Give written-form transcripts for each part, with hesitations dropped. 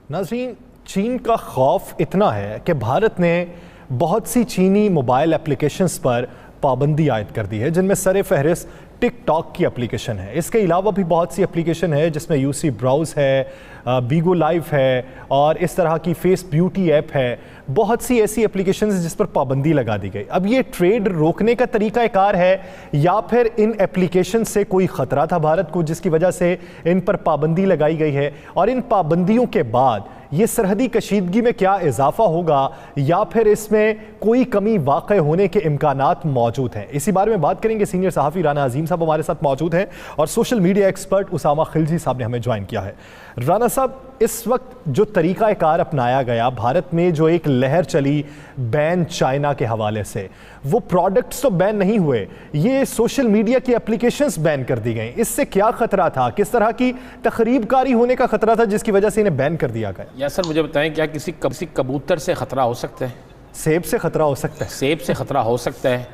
नाज़रीन, चीन का खौफ इतना है कि भारत ने बहुत सी चीनी मोबाइल एप्लीकेशंस पर पाबंदी आयद कर दी है, जिनमें सर फहरिस्त टिकटॉक की एप्लीकेशन है। इसके अलावा भी बहुत सी एप्लीकेशन है जिसमें यूसी ब्राउज़ है, बीगो लाइव है और इस तरह की फेस ब्यूटी ऐप है। बहुत सी ऐसी एप्लीकेशंस जिस पर पाबंदी लगा दी गई। अब ये ट्रेड रोकने का तरीक़ाकार है या फिर इन एप्लीकेशन से कोई ख़तरा था भारत को जिसकी वजह से इन पर पाबंदी लगाई गई है, और इन पाबंदियों के बाद ये सरहदी कशीदगी में क्या इजाफा होगा या फिर इसमें कोई कमी वाक़ई होने के इम्कानात मौजूद हैं। इसी बारे में बात करेंगे। सीनियर सहाफ़ी राना अजीम साहब हमारे साथ मौजूद हैं और social media expert Usama Khilji साहब ने हमें ज्वाइन किया है। राना साहब, इस वक्त जो तरीक़ाकार अपनाया गया, भारत में जो एक लहर चली बैन चाइना के हवाले से, वो प्रोडक्ट्स तो बैन नहीं हुए, ये सोशल मीडिया की एप्लीकेशंस बैन कर दी गई। इससे क्या खतरा था? किस तरह की तखरीबकारी होने का खतरा था जिसकी वजह से इन्हें बैन कर दिया गया? या सर मुझे बताएं, क्या किसी कबूतर से ख़तरा हो सकता है? सेब से ख़तरा हो सकता है? सेब से ख़तरा हो सकता है।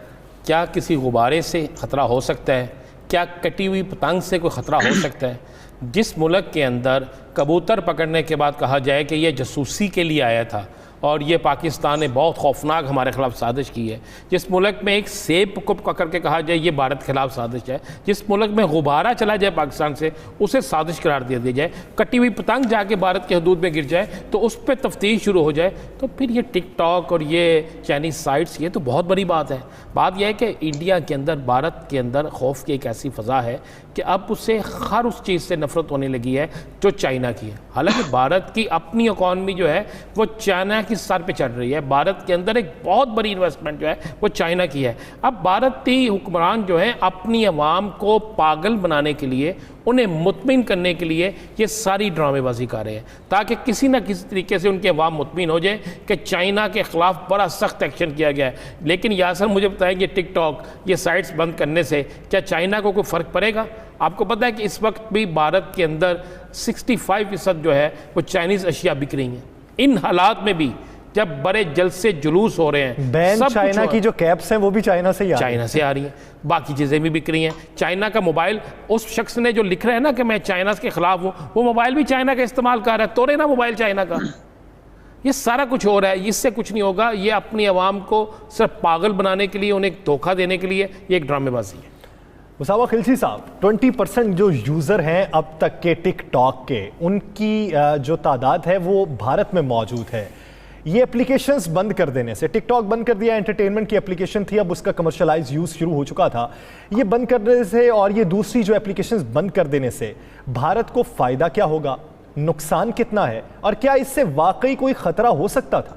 क्या किसी गुब्बारे से ख़तरा हो सकता है? क्या कटी हुई पतंग से कोई ख़तरा हो सकता है? जिस मुल्क के अंदर कबूतर पकड़ने के बाद कहा जाए कि ये जासूसी के लिए आया था और ये पाकिस्तान ने बहुत खौफनाक हमारे खिलाफ साजिश की है, जिस मुल्क में एक सेब को पकड़ के कहा जाए ये भारत के खिलाफ साजिश है, जिस मुल्क में गुब्बारा चला जाए पाकिस्तान से उसे साजिश करार दे दी जाए, कटी हुई पतंग जाके भारत के हदूद में गिर जाए तो उस पर तफ्तीश शुरू हो जाए, तो फिर ये टिकटॉक और ये चाइनीज़ साइट्स, ये तो बहुत बड़ी बात है। बात यह है कि इंडिया के अंदर, भारत के अंदर खौफ की एक ऐसी फ़ज़ा है कि अब उससे हर उस चीज़ से नफरत होने लगी है जो चाइना की है। हालांकि भारत की अपनी इकॉनमी जो है वो चाइना की सर पे चढ़ रही है। भारत के अंदर एक बहुत बड़ी इन्वेस्टमेंट जो है वो चाइना की है। अब भारतीय हुक्मरान जो है अपनी अवाम को पागल बनाने के लिए, उन्हें मुतमिन करने के लिए ये सारी ड्रामेबाजी कर रहे हैं ताकि किसी ना किसी तरीके से उनकी अवाम मुतमिन हो जाए कि चाइना के ख़िलाफ़ बड़ा सख्त एक्शन किया गया है। लेकिन यासर मुझे बताएंगे, टिकटॉक ये साइट्स बंद करने से क्या चाइना को कोई फ़र्क पड़ेगा? आपको पता है कि इस वक्त भी भारत के अंदर 65% जो है वो चाइनीज़ अशिया बिक रही हैं। इन हालात में भी जब बड़े जलसे जुलूस हो रहे हैं, बैन चाइना की जो कैप्स हैं वो भी चाइना से आ रही हैं, बाकी चीज़ें भी बिक रही हैं। चाइना का मोबाइल, उस शख्स ने जो लिख रहा है ना कि मैं चाइना के खिलाफ हूँ, वो मोबाइल भी चाइना का इस्तेमाल कर रहा है, तोड़े ना मोबाइल चाइना का। ये सारा कुछ हो रहा है, इससे कुछ नहीं होगा। ये अपनी आवाम को सिर्फ पागल बनाने के लिए, उन्हें धोखा देने के लिए ये एक ड्रामेबाजी है। उसामा खिलजी साहब, 20% जो यूज़र हैं अब तक के टिकटॉक के, उनकी जो तादाद है वो भारत में मौजूद है। ये एप्लीकेशंस बंद कर देने से, टिकटॉक बंद कर दिया, एंटरटेनमेंट की एप्लीकेशन थी, अब उसका कमर्शलाइज यूज़ शुरू हो चुका था। ये बंद करने से और ये दूसरी जो एप्लीकेशंस बंद कर देने से भारत को फ़ायदा क्या होगा, नुकसान कितना है, और क्या इससे वाकई कोई ख़तरा हो सकता था?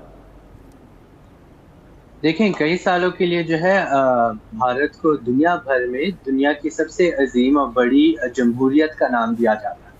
देखें, कई सालों के लिए जो है भारत को दुनिया भर में दुनिया की सबसे अजीम और बड़ी जमहूरियत का नाम दिया जाता है।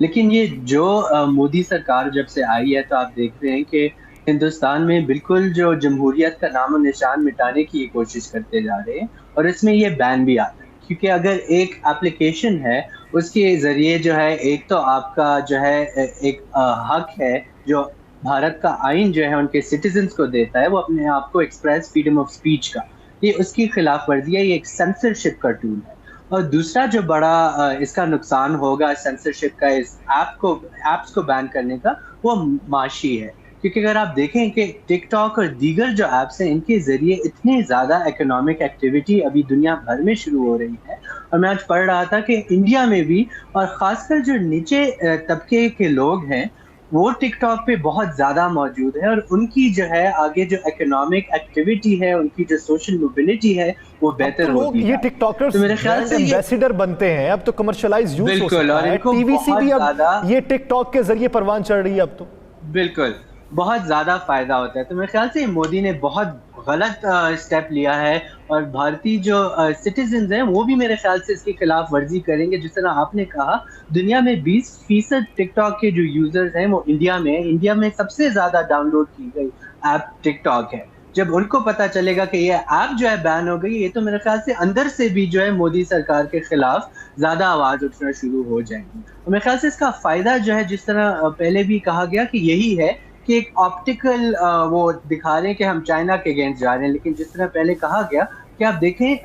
लेकिन ये जो मोदी सरकार जब से आई है, तो आप देख रहे हैं कि हिंदुस्तान में बिल्कुल जो जमहूरियत का नाम और निशान मिटाने की कोशिश करते जा रहे हैं, और इसमें ये बैन भी आता है। क्योंकि अगर एक एप्लीकेशन है, उसके ज़रिए जो है एक तो आपका जो है एक हक है जो भारत का आइन जो है उनके सिटीजन्स को देता है, वो अपने आप को एक्सप्रेस फ्रीडम ऑफ स्पीच का, ये उसकी खिलाफ वर्जी है, ये एक सेंसरशिप का टूल है। और दूसरा जो बड़ा इसका नुकसान होगा सेंसरशिप का, इस ऐप्स को बैन करने का, वो माशी है। क्योंकि अगर आप देखें कि टिकटॉक और दीगर जो ऐप्स हैं, इनके ज़रिए इतनी ज़्यादा इकोनॉमिक एक्टिविटी अभी दुनिया भर में शुरू हो रही है। और मैं आज पढ़ रहा था कि इंडिया में भी, और ख़ासकर जो नीचे तबके के लोग हैं, वो टिकटॉक पे बहुत ज़्यादा मौजूद है, और उनकी जो है आगे जो इकोनॉमिक एक्टिविटी है, उनकी जो सोशल मोबिलिटी है, वो बेहतर होगी। ये टिकटॉकर्स तो मेरे ख्याल से एम्बेसडर बनते हैं, अब तो कमर्शियलाइज यूज हो सकता है। टीवीसी भी अब ये टिकटॉक के जरिए परवान चढ़ रही है अब तो। बिल्कुल, बहुत ज़्यादा फ़ायदा होता है। तो मेरे ख्याल से मोदी ने बहुत गलत स्टेप लिया है, और भारतीय जो सिटीजन्स हैं वो भी मेरे ख्याल से इसकी खिलाफ वर्जी करेंगे। जिस तरह आपने कहा, दुनिया में 20% टिकटॉक के जो यूज़र्स हैं वो इंडिया में है। इंडिया में सबसे ज़्यादा डाउनलोड की गई ऐप टिकटॉक है। जब उनको पता चलेगा कि ये ऐप जो है बैन हो गई, ये तो मेरे ख्याल से अंदर से भी जो है मोदी सरकार के खिलाफ ज़्यादा आवाज़ उठना शुरू हो जाएगी। और मेरे ख्याल से इसका फ़ायदा जो है, जिस तरह पहले भी कहा गया कि यही है कि एक ऑप्टिकल वो दिखा रहे हैं कि हम चाइना के अगेंस्ट जा रहे हैं। लेकिन जिस तरह पहले कहा गया कि आप देखें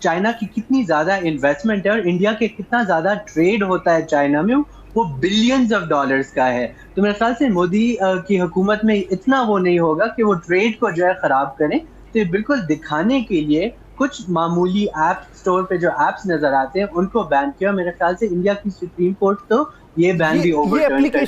चाइना की कितनी ज़्यादा इन्वेस्टमेंट है और इंडिया के कितना ज़्यादा ट्रेड होता है चाइना में, वो बिलियंस ऑफ डॉलर्स का है। तो मेरे ख्याल से मोदी की हुकूमत में इतना वो नहीं होगा कि वो ट्रेड को जो है खराब करें। तो ये बिल्कुल दिखाने के लिए कुछ मामूली ऐप स्टोर पे जो ऐप्स नजर आते हैं उनको बैन किया। मेरे ख्याल से इंडिया की सुप्रीम कोर्ट तो ये बैन भी ये ओवरटर्न कर